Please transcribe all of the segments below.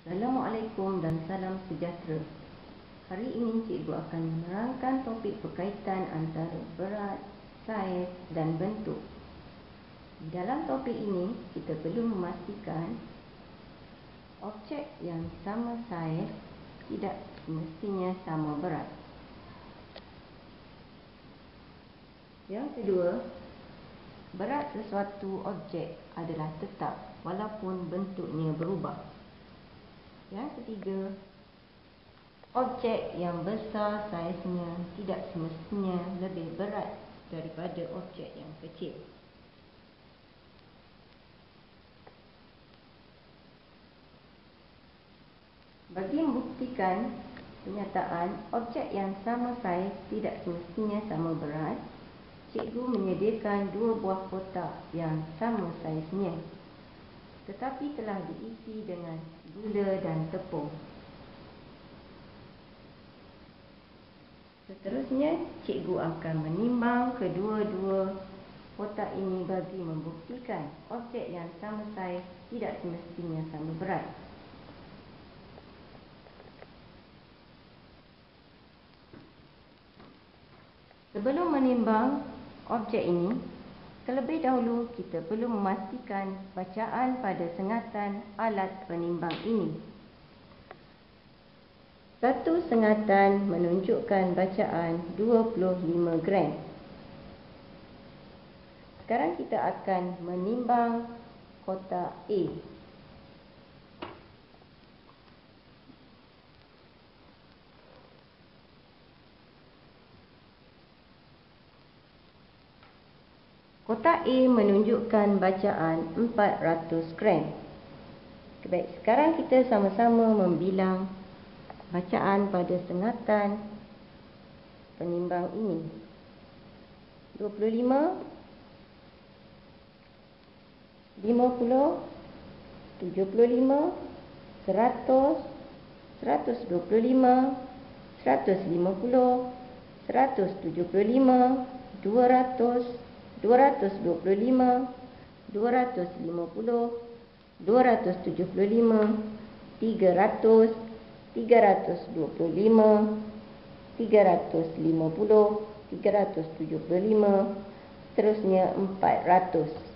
Assalamualaikum dan salam sejahtera. Hari ini cikgu akan menerangkan topik berkaitan antara berat, saiz dan bentuk. Di dalam topik ini, kita perlu memastikan objek yang sama saiz tidak semestinya sama berat. Yang kedua, berat sesuatu objek adalah tetap walaupun bentuknya berubah. Yang ketiga, objek yang besar saiznya tidak semestinya lebih berat daripada objek yang kecil. Bagi membuktikan kenyataan objek yang sama saiz tidak semestinya sama berat, cikgu menyediakan dua buah kotak yang sama saiznya, tetapi telah diisi dengan gula dan tepung. Seterusnya, cikgu akan menimbang kedua-dua kotak ini bagi membuktikan objek yang sama saiz tidak semestinya sama berat. Sebelum menimbang objek ini, terlebih dahulu kita perlu memastikan bacaan pada sengatan alat penimbang ini. Satu sengatan menunjukkan bacaan 25 gram. Sekarang kita akan menimbang kotak A. Kotak A menunjukkan bacaan 400 gram. Baik, sekarang kita sama-sama membilang bacaan pada sengatan penimbang ini. 25, 50, 75, 100, 125, 150, 175, 200, 225, 250, 275, 300, 325, 350, 375, seterusnya 400.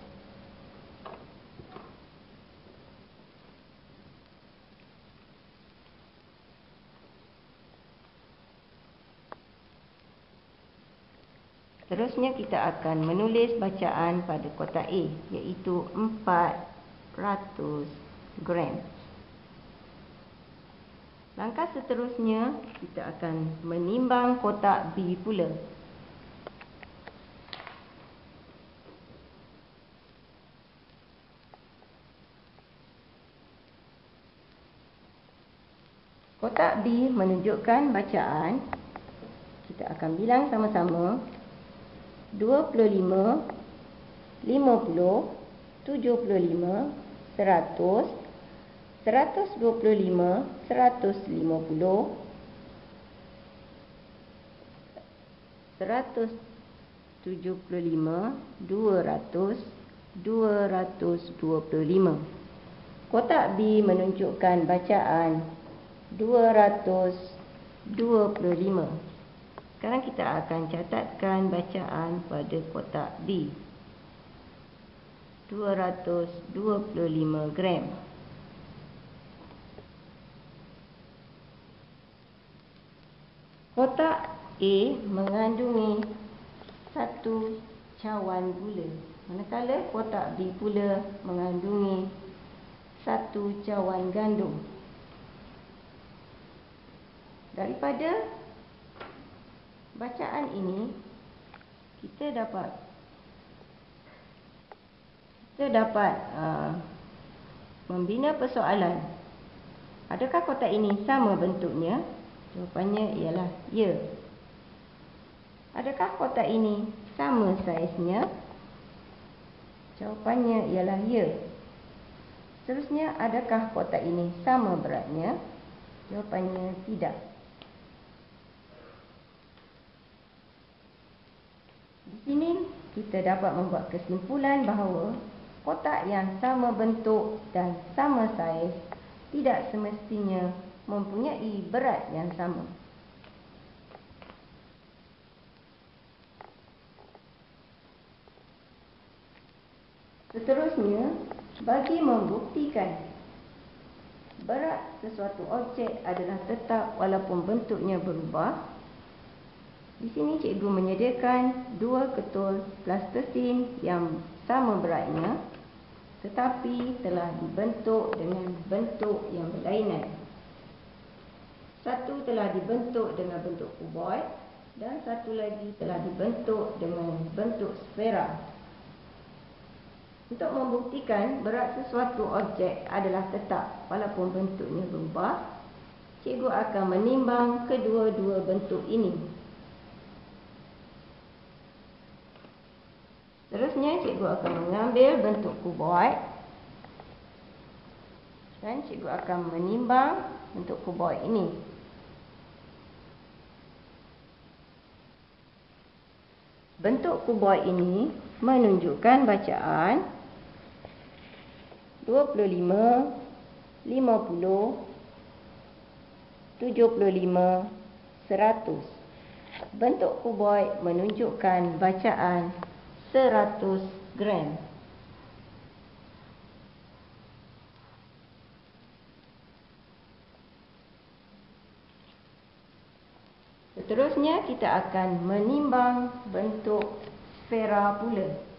Seterusnya kita akan menulis bacaan pada kotak A, iaitu 400 gram. Langkah seterusnya, kita akan menimbang kotak B pula. Kotak B menunjukkan bacaan, kita akan bilang sama-sama, 25, 50, 75, 100, 125, 150, 175, 200, 225. Kotak B menunjukkan bacaan 225. Sekarang kita akan catatkan bacaan pada kotak B. 225 gram. Kotak A mengandungi 1 cawan gula, manakala kotak B pula mengandungi 1 cawan gandum. Daripada bacaan ini, kita dapat membina persoalan. Adakah kotak ini sama bentuknya? Jawapannya ialah ya. Adakah kotak ini sama saiznya? Jawapannya ialah ya. Seterusnya, adakah kotak ini sama beratnya? Jawapannya tidak. Di sini kita dapat membuat kesimpulan bahawa kotak yang sama bentuk dan sama saiz tidak semestinya mempunyai berat yang sama. Seterusnya, bagi membuktikan berat sesuatu objek adalah tetap walaupun bentuknya berubah, di sini cikgu menyediakan dua ketul plastisin yang sama beratnya tetapi telah dibentuk dengan bentuk yang berlainan. Satu telah dibentuk dengan bentuk kuboid dan satu lagi telah dibentuk dengan bentuk sfera. Untuk membuktikan berat sesuatu objek adalah tetap walaupun bentuknya berubah, cikgu akan menimbang kedua-dua bentuk ini. Seterusnya, cikgu akan mengambil bentuk kuboid dan cikgu akan menimbang bentuk kuboid ini. Bentuk kuboid ini menunjukkan bacaan 25, 50, 75, 100. Bentuk kuboid menunjukkan bacaan 100 gram. Seterusnya kita akan menimbang bentuk sfera pula.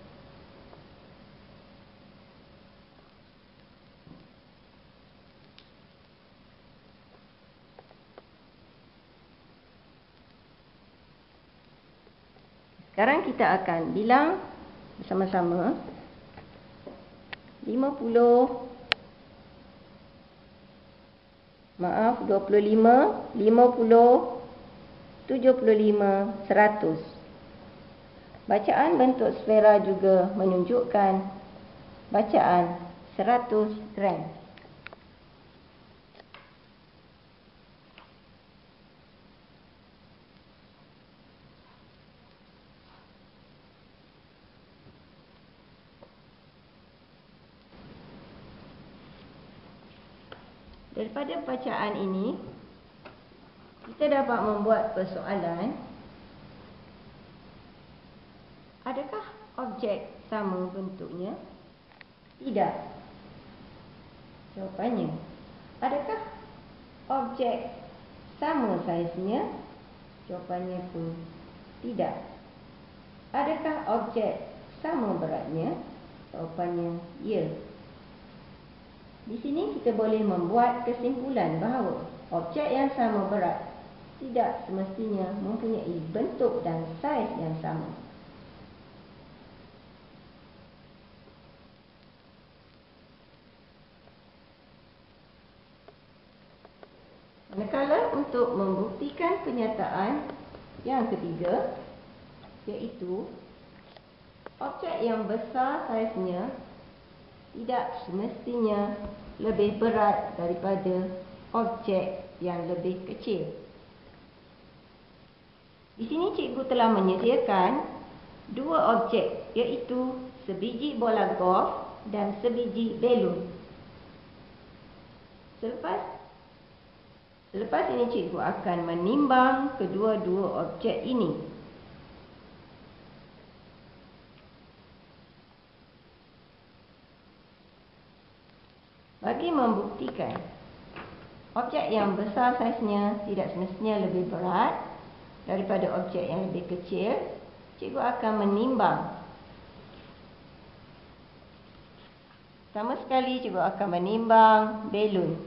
Sekarang kita akan bilang bersama-sama 25, 50, 75, 100. Bacaan bentuk sfera juga menunjukkan bacaan 100 gram. Daripada bacaan ini, kita dapat membuat persoalan. Adakah objek sama bentuknya? Tidak. Jawapannya, adakah objek sama saiznya? Jawapannya pun tidak. Adakah objek sama beratnya? Jawapannya ya. Di sini kita boleh membuat kesimpulan bahawa objek yang sama berat tidak semestinya mempunyai bentuk dan saiz yang sama. Manakala untuk membuktikan kenyataan yang ketiga, iaitu objek yang besar saiznya tidak semestinya lebih berat daripada objek yang lebih kecil. Di sini cikgu telah menyediakan dua objek, iaitu sebiji bola golf dan sebiji belon. Selepas ini cikgu akan menimbang kedua-dua objek ini. Bagi membuktikan objek yang besar saiznya tidak semestinya lebih berat daripada objek yang lebih kecil, cikgu akan menimbang. Pertama sekali cikgu akan menimbang belon.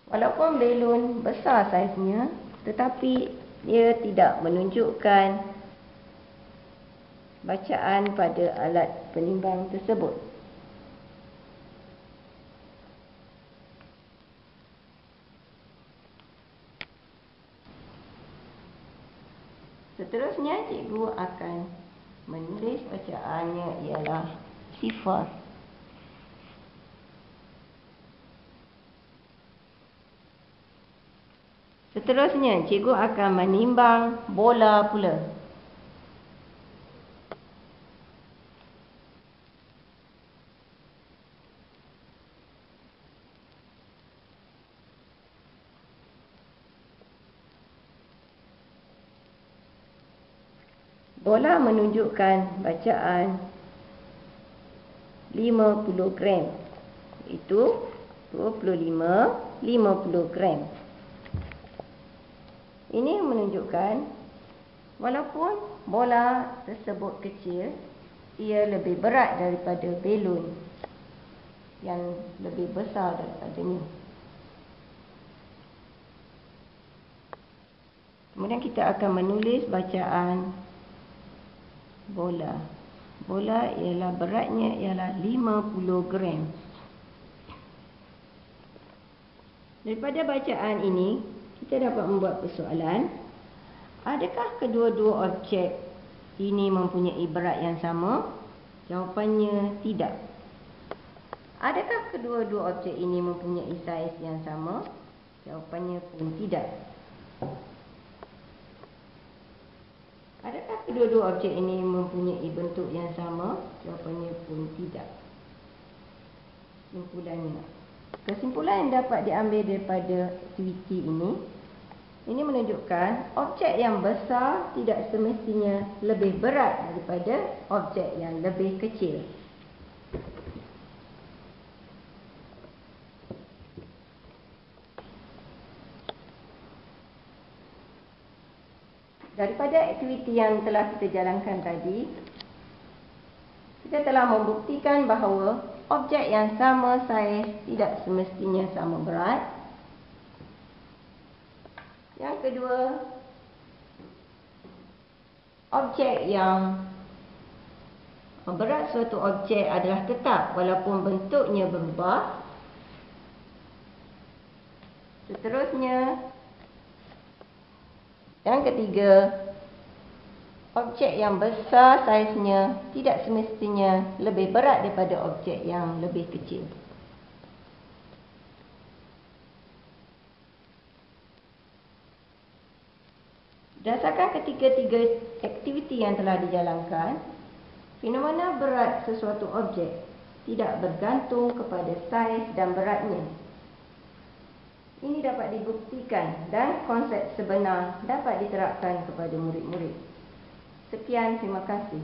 Walaupun belon besar saiznya, tetapi dia tidak menunjukkan bacaan pada alat penimbang tersebut. Seterusnya cikgu akan menulis bacaannya ialah sifar. Seterusnya cikgu akan menimbang bola pula. bola menunjukkan bacaan 50 gram, iaitu 50 gram. Ini menunjukkan walaupun bola tersebut kecil, ia lebih berat daripada belon yang lebih besar daripadanya. Kemudian kita akan menulis bacaan bola. Bola ialah beratnya ialah 50 gram. Daripada bacaan ini, kita dapat membuat persoalan. Adakah kedua-dua objek ini mempunyai berat yang sama? Jawapannya tidak. Adakah kedua-dua objek ini mempunyai saiz yang sama? Jawapannya pun tidak. Adakah kedua-dua objek ini mempunyai bentuk yang sama? Jawapannya pun tidak. Kesimpulan yang dapat diambil daripada aktiviti ini menunjukkan objek yang besar tidak semestinya lebih berat daripada objek yang lebih kecil. Daripada aktiviti yang telah kita jalankan tadi, kita telah membuktikan bahawa objek yang sama saiz tidak semestinya sama berat. Yang kedua, objek yang berat suatu objek adalah tetap walaupun bentuknya berubah. Seterusnya, yang ketiga, objek yang besar saiznya tidak semestinya lebih berat daripada objek yang lebih kecil. Berdasarkan ketiga-tiga aktiviti yang telah dijalankan, fenomena berat sesuatu objek tidak bergantung kepada saiz dan beratnya. Ini dapat dibuktikan dan konsep sebenar dapat diterapkan kepada murid-murid. Sekian, terima kasih.